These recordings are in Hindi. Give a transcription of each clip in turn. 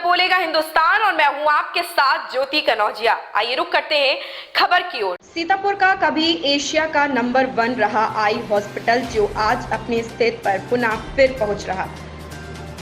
बोलेगा हिंदुस्तान और मैं हूं आपके साथ ज्योति कनौजिया। आइए रुक करते हैं खबर की ओर। सीतापुर का कभी एशिया का नंबर 1 रहा आई हॉस्पिटल जो आज अपने स्थिति पर पुनः फिर पहुंच रहा।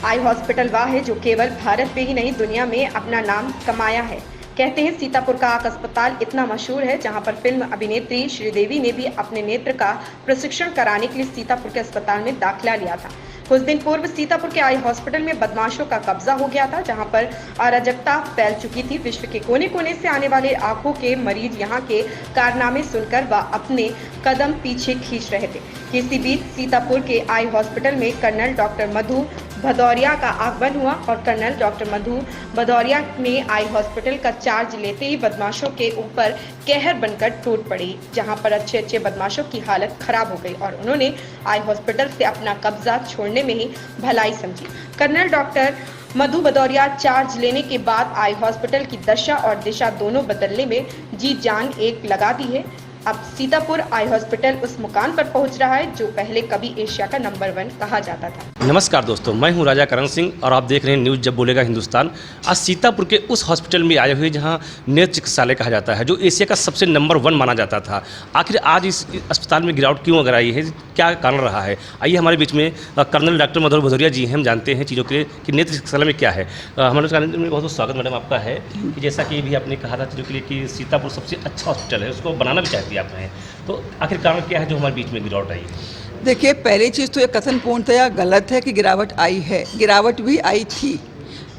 आई हॉस्पिटल वह है जो केवल भारत में ही नहीं दुनिया में अपना नाम कमाया है। कहते हैं सीतापुर का आँख अस्पताल इतना मशहूर है जहां पर फिल्म अभिनेत्री श्रीदेवी ने भी अपने नेत्र का प्रशिक्षण कराने के लिए सीतापुर के अस्पताल में दाखिला लिया था। कुछ दिन पूर्व सीतापुर के आई हॉस्पिटल में बदमाशों का कब्जा हो गया था जहां पर अराजकता फैल चुकी थी। विश्व के कोने कोने से आने वाले आंखों के मरीज यहां के कारनामे सुनकर व अपने कदम पीछे खींच रहे थे। इसी बीच सीतापुर के आई हॉस्पिटल में कर्नल डॉक्टर मधु भदौरिया का आगमन हुआ और कर्नल डॉक्टर मधु भदौरिया ने आई हॉस्पिटल का चार्ज लेते ही बदमाशों के ऊपर कहर बनकर टूट पड़ी, जहां पर अच्छे बदमाशों की हालत खराब हो गई और उन्होंने आई हॉस्पिटल से अपना कब्जा छोड़ने में ही भलाई समझी। कर्नल डॉक्टर मधु भदौरिया चार्ज लेने के बाद आई हॉस्पिटल की दशा और दिशा दोनों बदलने में जी जान एक लगा दी है। अब सीतापुर आई हॉस्पिटल उस मुकाम पर पहुंच रहा है जो पहले कभी एशिया का नंबर 1 कहा जाता था। नमस्कार दोस्तों, मैं हूं राजा करण सिंह और आप देख रहे हैं न्यूज़ जब बोलेगा हिंदुस्तान। आज सीतापुर के उस हॉस्पिटल में आए हुए जहां नेत्र चिकित्सालय कहा जाता है, जो एशिया का सबसे नंबर 1 माना जाता था। आखिर आज इस अस्पताल में गिरावट क्यों अगर आई है, क्या कारण रहा है? आइए हमारे बीच में कर्नल डॉक्टर मधु भदौरिया जी हैं, हम जानते हैं चीज़ों के कि नेत्र चिकित्सालय में क्या है। हमारे चैनल में बहुत बहुत स्वागत मैडम आपका है कि जैसा कि भी आपने कहा था चीज़ों के लिए कि सीतापुर सबसे अच्छा हॉस्पिटल है, उसको बनाना भी चाहती है आप हैं, तो आखिर कारण क्या है जो हमारे बीच में गिरावट आई है? देखिए, पहली चीज़ तो ये कथन पूर्णतया गलत है कि गिरावट आई है। गिरावट भी आई थी,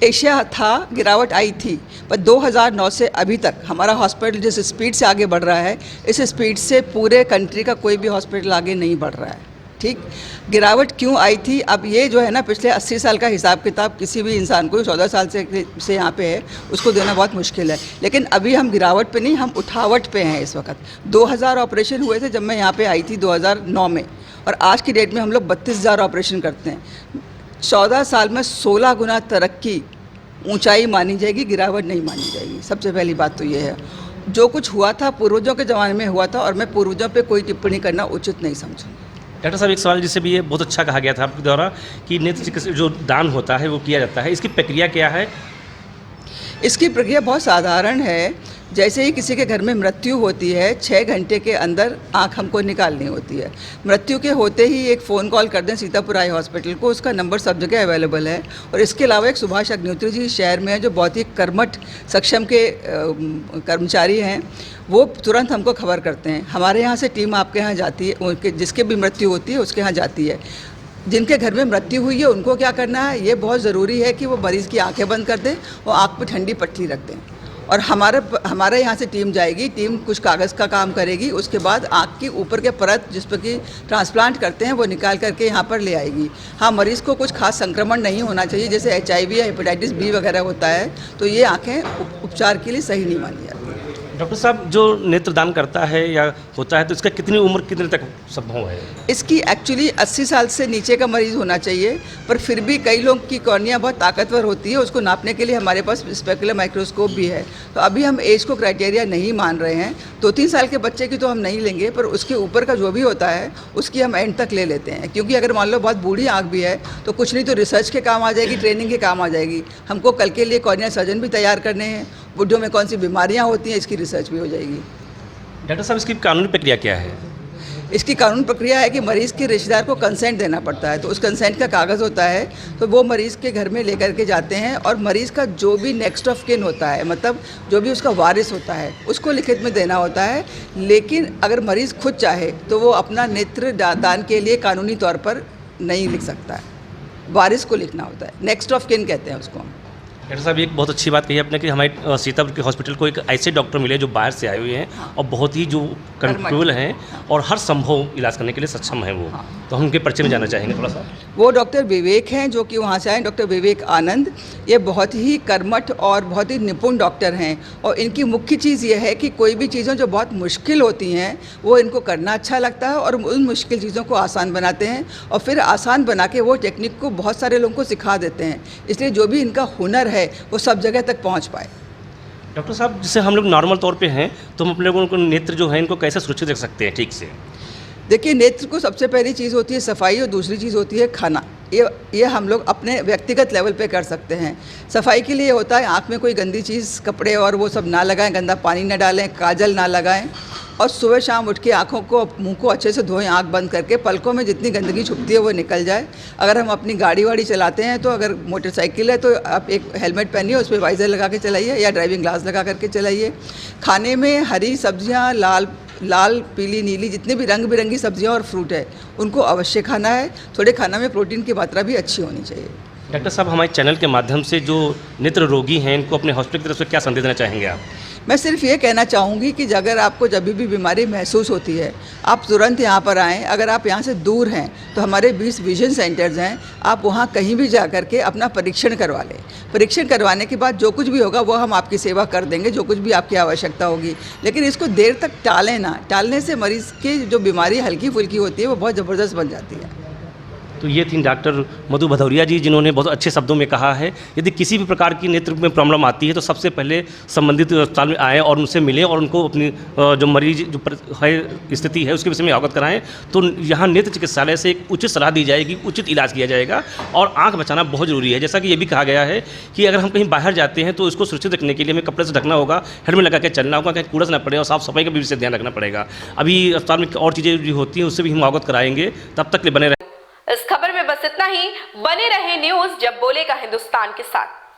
एशिया था, गिरावट आई थी, पर 2009 से अभी तक हमारा हॉस्पिटल जिस स्पीड से आगे बढ़ रहा है, इस स्पीड से पूरे कंट्री का कोई भी हॉस्पिटल आगे नहीं बढ़ रहा है। ठीक, गिरावट क्यों आई थी? अब ये जो है ना, पिछले 80 साल का हिसाब किताब किसी भी इंसान को 14 साल से यहाँ पे है, उसको देना बहुत मुश्किल है। लेकिन अभी हम गिरावट पे नहीं, हम उठावट पे हैं इस वक्त। 2000 ऑपरेशन हुए थे जब मैं यहाँ पे आई थी 2009 में, और आज की डेट में हम लोग 32,000 ऑपरेशन करते हैं। 14 साल में 16 गुना तरक्की ऊंचाई मानी जाएगी, गिरावट नहीं मानी जाएगी। सबसे पहली बात तो ये है, जो कुछ हुआ था पूर्वजों के ज़माने में हुआ था, और मैं पूर्वजों पे कोई टिप्पणी करना उचित नहीं समझूँ। डॉक्टर साहब, एक सवाल जिससे भी ये बहुत अच्छा कहा गया था आपके द्वारा कि नेत्र चिकित्सा जो दान होता है वो किया जाता है, इसकी प्रक्रिया क्या है? इसकी प्रक्रिया बहुत साधारण है। जैसे ही किसी के घर में मृत्यु होती है, 6 घंटे के अंदर आँख हमको निकालनी होती है। मृत्यु के होते ही एक फ़ोन कॉल कर दें सीतापुर आई हॉस्पिटल को, उसका नंबर सब जगह अवेलेबल है। और इसके अलावा एक सुभाष अग्निहोत्री जी शहर में है जो बहुत ही कर्मठ सक्षम के कर्मचारी हैं, वो तुरंत हमको खबर करते हैं। हमारे यहाँ से टीम आपके यहाँ जाती है, उनके जिसके भी मृत्यु होती है उसके यहाँ जाती है। जिनके घर में मृत्यु हुई है उनको क्या करना है, ये बहुत ज़रूरी है कि वो मरीज़ की आंखें बंद कर दें और आँख पे ठंडी पट्टी रख दें। और हमारे यहाँ से टीम जाएगी, टीम कुछ कागज़ का काम करेगी, उसके बाद आँख की ऊपर के परत जिस पर कि ट्रांसप्लांट करते हैं वो निकाल करके यहाँ पर ले आएगी। हाँ, मरीज़ को कुछ खास संक्रमण नहीं होना चाहिए, जैसे HIV या हेपेटाइटिस B वगैरह होता है, तो ये आँखें उपचार के लिए सही नहीं मानी जाती। डॉक्टर साहब, जो नेत्रदान करता है या होता है तो इसका कितनी उम्र कितने तक संभव है? इसकी एक्चुअली 80 साल से नीचे का मरीज़ होना चाहिए, पर फिर भी कई लोग की कॉर्निया बहुत ताकतवर होती है, उसको नापने के लिए हमारे पास स्पेकुलर माइक्रोस्कोप भी है। तो अभी हम एज को क्राइटेरिया नहीं मान रहे हैं। 2-3 साल के बच्चे की तो हम नहीं लेंगे, पर उसके ऊपर का जो भी होता है उसकी हम एंड तक ले लेते हैं, क्योंकि अगर मान लो बहुत बूढ़ी आँख भी है तो कुछ नहीं तो रिसर्च के काम आ जाएगी, ट्रेनिंग के काम आ जाएगी। हमको कल के लिए कॉर्निया सर्जन भी तैयार करने हैं, बुढ़ों में कौन सी बीमारियां होती हैं इसकी रिसर्च भी हो जाएगी। डॉक्टर साहब, इसकी कानूनी प्रक्रिया क्या है? इसकी कानूनी प्रक्रिया है कि मरीज़ के रिश्तेदार को कंसेंट देना पड़ता है, तो उस कंसेंट का कागज़ होता है, तो वो मरीज़ के घर में लेकर के जाते हैं, और मरीज़ का जो भी नेक्स्ट ऑफ किन होता है, मतलब जो भी उसका वारिस होता है, उसको लिखित में देना होता है। लेकिन अगर मरीज़ खुद चाहे तो वो अपना नेत्र दान के लिए कानूनी तौर पर नहीं लिख सकता है, वारिस को लिखना होता है। नेक्स्ट ऑफ किन कहते हैं उसको। डॉक्टर साहब, एक बहुत अच्छी बात कही आपने कि हमारे सीतापुर के हॉस्पिटल को एक ऐसे डॉक्टर मिले जो बाहर से आए हुए हैं, हाँ, और बहुत ही जो कंट्रोल हैं, हाँ, और हर संभव इलाज करने के लिए सक्षम हैं वो। हाँ, तो हम उनके परिचय में जाना चाहेंगे थोड़ा सा। वो डॉक्टर विवेक हैं जो कि वहाँ से आए, डॉक्टर विवेक आनंद। ये बहुत ही कर्मठ और बहुत ही निपुण डॉक्टर हैं, और इनकी मुख्य चीज़ ये है कि कोई भी चीज़ें जो बहुत मुश्किल होती हैं वो इनको करना अच्छा लगता है, और उन मुश्किल चीज़ों को आसान बनाते हैं, और फिर आसान बना के वो टेक्निक को बहुत सारे लोगों को सिखा देते हैं। इसलिए जो भी इनका हुनर है वो सब जगह तक पहुँच पाए। डॉक्टर साहब, जैसे हम लोग नॉर्मल तौर पे हैं तो हम अपने लोगों को नेत्र जो है इनको कैसे सुरक्षित रख सकते हैं ठीक से? देखिए, नेत्र को सबसे पहली चीज़ होती है सफाई, और दूसरी चीज़ होती है खाना। ये हम लोग अपने व्यक्तिगत लेवल पे कर सकते हैं। सफाई के लिए होता है आँख में कोई गंदी चीज़, कपड़े और वो सब ना लगाएं, गंदा पानी ना डालें, काजल ना लगाएं और सुबह शाम उठ के आँखों को, मुंह को अच्छे से धोएं, आँख बंद करके, पलकों में जितनी गंदगी छुपती है वो निकल जाए। अगर हम अपनी गाड़ी वाड़ी चलाते हैं तो अगर मोटरसाइकिल है तो आप एक हेलमेट पहनिए, उस पर वाइज़र लगा के चलाइए या ड्राइविंग ग्लास लगा करके चलाइए। खाने में हरी सब्जियाँ, लाल पीली नीली जितने भी रंग बिरंगी सब्जियां और फ्रूट है उनको अवश्य खाना है। थोड़े खाना में प्रोटीन की मात्रा भी अच्छी होनी चाहिए। डॉक्टर साहब, हमारे चैनल के माध्यम से जो नेत्र रोगी हैं इनको अपने हॉस्पिटल की तरफ से क्या संदेश देना चाहेंगे आप? मैं सिर्फ ये कहना चाहूँगी कि अगर आपको जब भी बीमारी महसूस होती है आप तुरंत यहाँ पर आएँ। अगर आप यहाँ से दूर हैं तो हमारे 20 विजन सेंटर्स हैं, आप वहाँ कहीं भी जा कर के अपना परीक्षण करवा लें। परीक्षण करवाने के बाद जो कुछ भी होगा वो हम आपकी सेवा कर देंगे, जो कुछ भी आपकी आवश्यकता होगी। लेकिन इसको देर तक टालें ना, टालने से मरीज़ की जो बीमारी हल्की फुल्की होती है वो बहुत ज़बरदस्त बन जाती है। तो ये थी डॉक्टर मधु भदौरिया जी, जिन्होंने बहुत अच्छे शब्दों में कहा है यदि किसी भी प्रकार की नेत्र में प्रॉब्लम आती है तो सबसे पहले संबंधित अस्पताल में आएँ और उनसे मिलें और उनको अपनी जो मरीज जो है स्थिति है उसके विषय में अवगत कराएं। तो यहाँ नेत्र चिकित्सालय से एक उचित सलाह दी जाएगी, उचित इलाज किया जाएगा और आँख बचाना बहुत ज़रूरी है। जैसा कि ये भी कहा गया है कि अगर हम कहीं बाहर जाते हैं तो इसको सुरक्षित रखने के लिए हमें कपड़े से ढकना होगा, हेलमेट लगा के चलना होगा, कहीं कूड़ा ना पड़े और साफ सफाई का भी विशेष ध्यान रखना पड़ेगा। अभी अस्पताल में और चीज़ें जो होती हैं उससे भी हम अवगत कराएंगे। तब तक बने रहे। इस खबर में बस इतना ही। बने रहे न्यूज़ जब बोलेगा हिंदुस्तान के साथ।